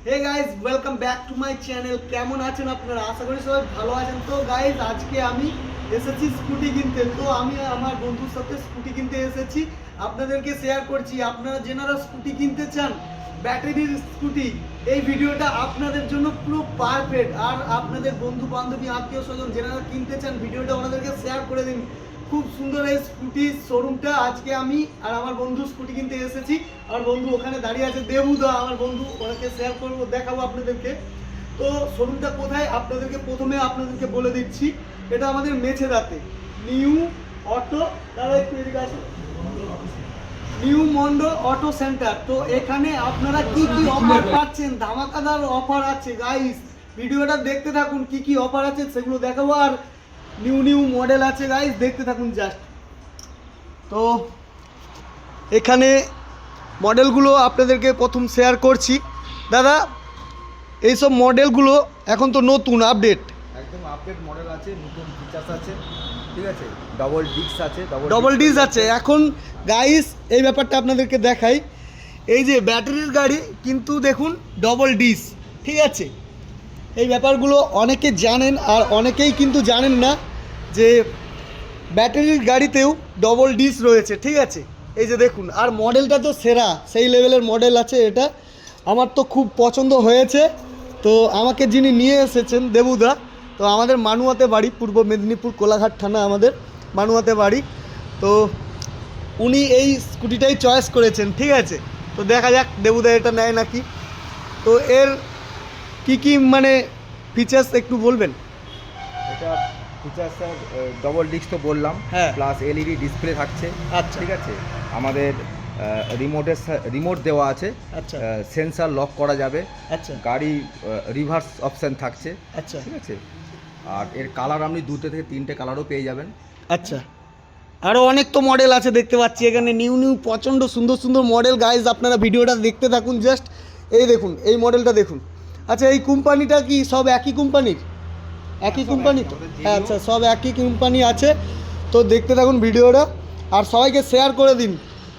Hey guys welcome back to my channel. কেমন আছেন আপনারা? আশা করি সবাই ভালো আছেন। তো গাইস আজকে আমি এসেছি স্কুটি কিনতে। তো আমি আমার বন্ধুর সাথে স্কুটি কিনতে এসেছি, আপনাদেরকে শেয়ার করছি। আপনারা যারা স্কুটি কিনতে চান, ব্যাটারির স্কুটি, এই ভিডিওটা আপনাদের জন্য পুরো পারফেক্ট। আর আপনাদের বন্ধু বান্ধবী আত্মীয় স্বজন যারা কিনতে চান, ভিডিওটা ওনাদেরকে শেয়ার করে দিন। খুব সুন্দর এই স্কুটির শোরুমটা। আজকে আমি আর আমার বন্ধু স্কুটি কিনতে এসেছি। আমার বন্ধু ওখানে দাঁড়িয়ে আছে, দেবুদা আমার বন্ধু, ওনাকে শেয়ার করবো, দেখাবো আপনাদেরকে। তো শোরুমটা কোথায় আপনাদেরকে প্রথমে বলে দিচ্ছি। এটা আমাদের মেছেদাতে নিউ অটো, দাদা একটু এদিকে আসুন, নিউ মন্ডল অটো সেন্টার। তো এখানে আপনারা কি কি অফার পাচ্ছেন, ধামাকাদার অফার আছে গাইস। ভিডিওটা দেখতে থাকুন, কি কি অফার আছে সেগুলো দেখাবো। আর নিউ মডেল আছে গাইস, দেখতে থাকুন জাস্ট। তো এখানে মডেলগুলো আপনাদেরকে প্রথম শেয়ার করছি। দাদা এইসব মডেলগুলো এখন তো নতুন আপডেট, একদম আপডেট মডেল আছে, নতুন ফিচার্স আছে, ঠিক আছে। ডবল ডিস্ক আছে এখন গাইস। এই ব্যাপারটা আপনাদেরকে দেখাই, এই যে ব্যাটারির গাড়ি কিন্তু দেখুন ডবল ডিস্ক, ঠিক আছে। এই ব্যাপারগুলো অনেকে জানেন আর অনেকেই কিন্তু জানেন না যে ব্যাটারির গাড়িতেও ডবল ডিস্ক রয়েছে, ঠিক আছে। এই যে দেখুন, আর মডেলটা তো সেরা, সেই লেভেলের মডেল আছে এটা। আমার তো খুব পছন্দ হয়েছে। তো আমাকে যিনি নিয়ে এসেছেন দেবুদা, তো আমাদের মানুয়াতে বাড়ি, পূর্ব মেদিনীপুর কোলাঘাট থানা আমাদের মানুয়াতে বাড়ি। তো উনি এই স্কুটিটাই চয়েস করেছেন, ঠিক আছে। তো দেখা যাক দেবুদা এটা নেয় নাকি। তো এর কি মানে ফিচার্স একটু বলবেন? এটা ফিচার্স স্যার ডবল ডিস্ক তো বললাম, হ্যাঁ, প্লাস এলইডি ডিসপ্লে থাকছে, আচ্ছা, ঠিক আছে। আমাদের রিমোট দেওয়া আছে, আচ্ছা, সেন্সার লক করা যাবে, আচ্ছা, গাড়ি রিভার্স অপশান থাকছে, আচ্ছা, ঠিক আছে। আর এর কালার আপনি 2 থেকে 3টে কালারও পেয়ে যাবেন। আচ্ছা। আরও অনেক তো মডেল আছে দেখতে পাচ্ছি এখানে, নিউ প্রচণ্ড সুন্দর মডেল গাইজ। আপনারা ভিডিওটা দেখতে থাকুন জাস্ট। এই দেখুন, এই মডেলটা দেখুন। আচ্ছা, এই কোম্পানিটা কি সব একই কোম্পানির? একই কোম্পানি তো? আচ্ছা, সব একই কোম্পানি আছে। তো দেখতে থাকুন ভিডিওটা আর সবাইকে শেয়ার করে দিন।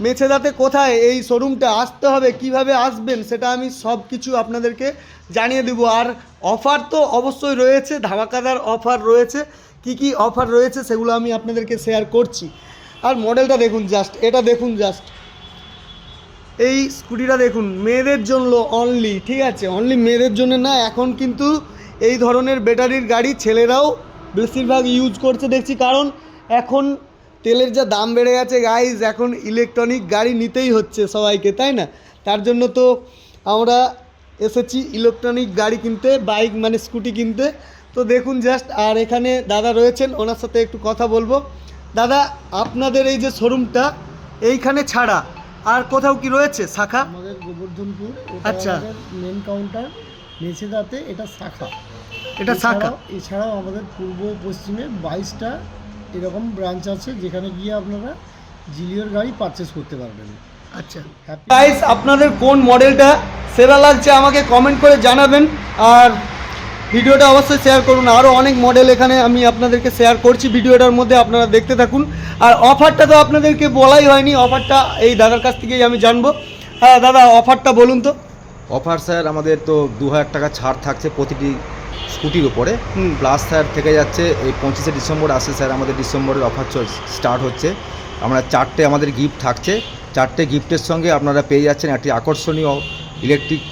মেছেদাতে কোথায় এই শোরুমটা আসতে হবে, কিভাবে আসবেন, সেটা আমি সব কিছু আপনাদেরকে জানিয়ে দেবো। আর অফার তো অবশ্যই রয়েছে, ধামাকাদার অফার রয়েছে। কি অফার রয়েছে সেগুলো আমি আপনাদেরকে শেয়ার করছি। আর মডেলটা দেখুন জাস্ট, এটা দেখুন জাস্ট, এই স্কুটিটা দেখুন, মেয়েদের জন্য অনলি, ঠিক আছে। অনলি মেয়েদের জন্য না, এখন কিন্তু এই ধরনের ব্যাটারির গাড়ি ছেলেরাও বেশিরভাগ ইউজ করছে দেখছি। কারণ এখন তেলের যা দাম বেড়ে গেছে গাইজ, এখন ইলেকট্রনিক গাড়ি নিতেই হচ্ছে সবাইকে, তাই না? তার জন্য তো আমরা এসেছি ইলেকট্রনিক গাড়ি কিনতে, বাইক মানে স্কুটি কিনতে। তো দেখুন জাস্ট। আর এখানে দাদা রয়েছেন, ওনার সাথে একটু কথা বলবো। দাদা, আপনাদের এই যে শোরুমটা এইখানে ছাড়া আর কোথাও কি রয়েছে শাখা? আমাদের গোবর্ধনপুর, আচ্ছা, মেন কাউন্টার মেছেদাতে, এটা শাখা। এটা শাখা। এছাড়াও আমাদের পূর্ব পশ্চিমে 22টা এরকম ব্রাঞ্চ আছে, যেখানে গিয়ে আপনারা জিলিওর গাড়ি পারচেস করতে পারবেন। আচ্ছা গাইস, আপনাদের কোন মডেলটা সেরা লাগছে আমাকে কমেন্ট করে জানাবেন। আর ভিডিওটা অবশ্যই শেয়ার করুন। আরও অনেক মডেল এখানে আমি আপনাদেরকে শেয়ার করছি ভিডিওটার মধ্যে, আপনারা দেখতে থাকুন। আর অফারটা তো আপনাদেরকে বলাই হয়নি, অফারটা এই দাদার কাছ থেকেই আমি জানবো। হ্যাঁ দাদা, অফারটা বলুন তো। অফার স্যার আমাদের তো 2000 টাকা ছাড় থাকছে প্রতিটি স্কুটির উপরে, হুম, প্লাস স্যার থেকে যাচ্ছে এই 25শে ডিসেম্বর আসছে স্যার, আমাদের ডিসেম্বরের অফার স্টার্ট হচ্ছে। আমরা 4টে আমাদের গিফট থাকছে, 4টে গিফটের সঙ্গে আপনারা পেয়ে যাচ্ছেন একটি আকর্ষণীয় ইলেকট্রিক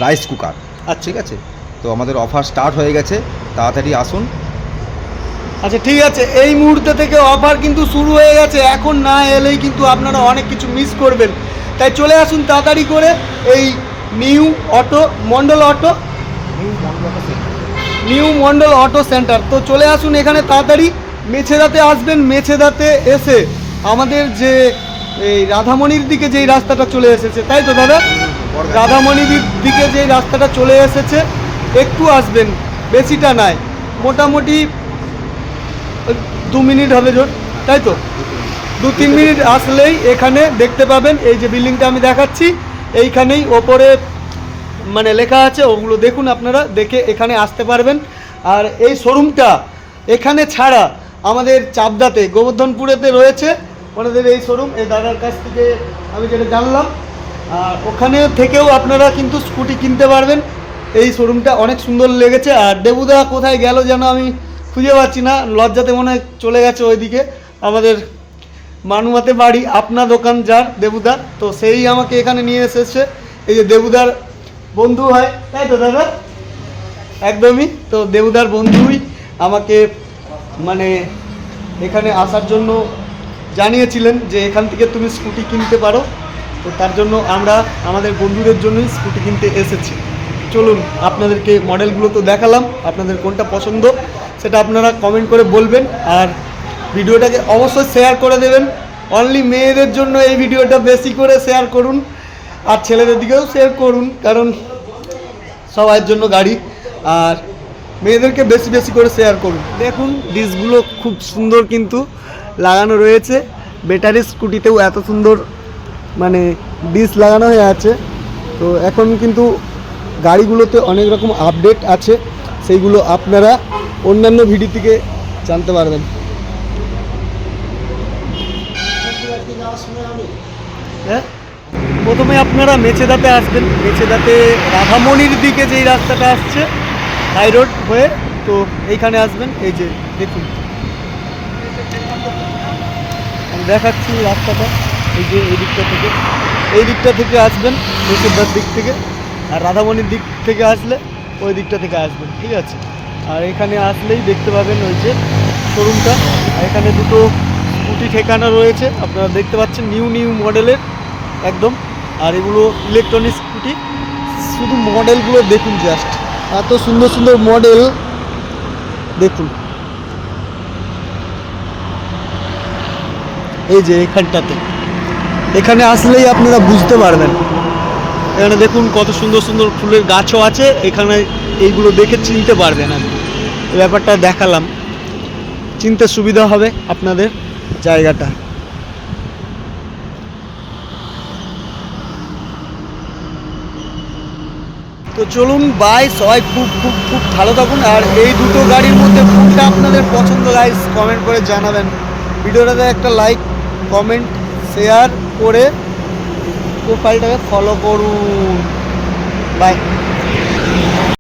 রাইস কুকার। আচ্ছা, ঠিক আছে, তো আমাদের অফার স্টার্ট হয়ে গেছে, তাড়াতাড়ি আসুন। আচ্ছা ঠিক আছে, এই মুহূর্তে থেকে অফার কিন্তু শুরু হয়ে গেছে। এখন না এলেই কিন্তু আপনারা অনেক কিছু মিস করবেন। তাই চলে আসুন তাড়াতাড়ি করে এই নিউ মন্ডল অটো সেন্টার। তো চলে আসুন এখানে তাড়াতাড়ি। মেছেদাতে আসবেন, মেছেদাতে এসে আমাদের যে এই রাধামণির দিকে যেই রাস্তাটা চলে এসেছে, তাই তো দাদা? রাধামণির দিকে যেই রাস্তাটা চলে এসেছে, একটু আসবেন, বেশিটা নয়, মোটামুটি 2 মিনিট হবে জোর, তাই তো? 2-3 মিনিট আসলেই এখানে দেখতে পাবেন এই যে বিল্ডিংটা আমি দেখাচ্ছি, এইখানেই ওপরে মানে লেখা আছে, ওগুলো দেখুন, আপনারা দেখে এখানে আসতে পারবেন। আর এই শোরুমটা এখানে ছাড়া আমাদের চাপদাতে, গোবর্ধনপুরেতে রয়েছে ওনাদের এই শোরুম। এই দাদার কাছ থেকে আমি যেটা জানলাম। আর ওখানে থেকেও আপনারা কিন্তু স্কুটি কিনতে পারবেন। এই শোরুমটা অনেক সুন্দর লেগেছে। আর দেবুদা কোথায় গেল যেন আমি খুঁজে পাচ্ছি না, লজ্জাতে মনে হয় চলে গেছে ওইদিকে। আমাদের মানুমাতে বাড়ি, আপনার দোকান যার দেবুদার, তো সেই আমাকে এখানে নিয়ে এসেছে। এই যে দেবুদার বন্ধু হয়, তাই তো দাদা? একদমই। তো দেবুদার বন্ধুই আমাকে মানে এখানে আসার জন্য জানিয়েছিলেন যে এখান থেকে তুমি স্কুটি কিনতে পারো। তো তার জন্য আমরা আমাদের বন্ধুদের জন্যই স্কুটি কিনতে এসেছি। চলুন আপনাদেরকে মডেলগুলো তো দেখালাম, আপনাদের কোনটা পছন্দ সেটা আপনারা কমেন্ট করে বলবেন। আর ভিডিওটাকে অবশ্যই শেয়ার করে দেবেন। অনলি মেয়েদের জন্য এই ভিডিওটা বেশি করে শেয়ার করুন, আর ছেলেদের দিকেও শেয়ার করুন, কারণ সবার জন্য গাড়ি। আর মেয়েদেরকে বেশি বেশি করে শেয়ার করুন। দেখুন ডিসগুলো খুব সুন্দর কিন্তু লাগানো রয়েছে। ব্যাটারি স্কুটিতেও এত সুন্দর মানে ডিস লাগানো হয়ে আছে। তো এখন কিন্তু গাড়িগুলোতে অনেক রকম আপডেট আছে, সেইগুলো আপনারা অন্যান্য ভিডিও থেকে জানতে পারবেন। হ্যাঁ, প্রথমে আপনারা মেছেদাতে আসবেন। মেছেদাতে রাধামণির দিকে যেই রাস্তাটা আসছে হাই রোড হয়ে, তো এইখানে আসবেন। এই যে দেখুন আমি দেখাচ্ছি রাস্তাটা, এই যে এই দিকটা থেকে আসবেন মেছেদার দিক থেকে, আর রাধামণির দিক থেকে আসলে ওই দিকটা থেকে আসবেন, ঠিক আছে? আর এখানে আসলেই দেখতে পাবেন ওই যে শোরুমটা। আর এখানে দুটো স্কুটি ঠেকানো রয়েছে, আপনারা দেখতে পাচ্ছেন নিউ মডেলের একদম। আর এগুলো ইলেকট্রনিক স্কুটি। শুধু মডেলগুলো দেখুন, জাস্ট এত সুন্দর সুন্দর মডেল দেখুন। এই যে এখানে আসলেই আপনারা বুঝতে পারবেন। এখানে দেখুন কত সুন্দর সুন্দর ফুলের গাছও আছে এখানে, এইগুলো দেখে চিনতে পারবেন। আমি এই ব্যাপারটা দেখালাম, চিনতে সুবিধা হবে আপনাদের জায়গাটা। তো চলুন বাই, সবাই খুব খুব খুব ভালো থাকুন। আর এই দুটো গাড়ির মধ্যে কোনটা আপনাদের পছন্দ গাইস কমেন্ট করে জানাবেন। ভিডিওটাতে একটা লাইক, কমেন্ট, শেয়ার করে প্রোফাইলটাকে ফলো করুন। বাই।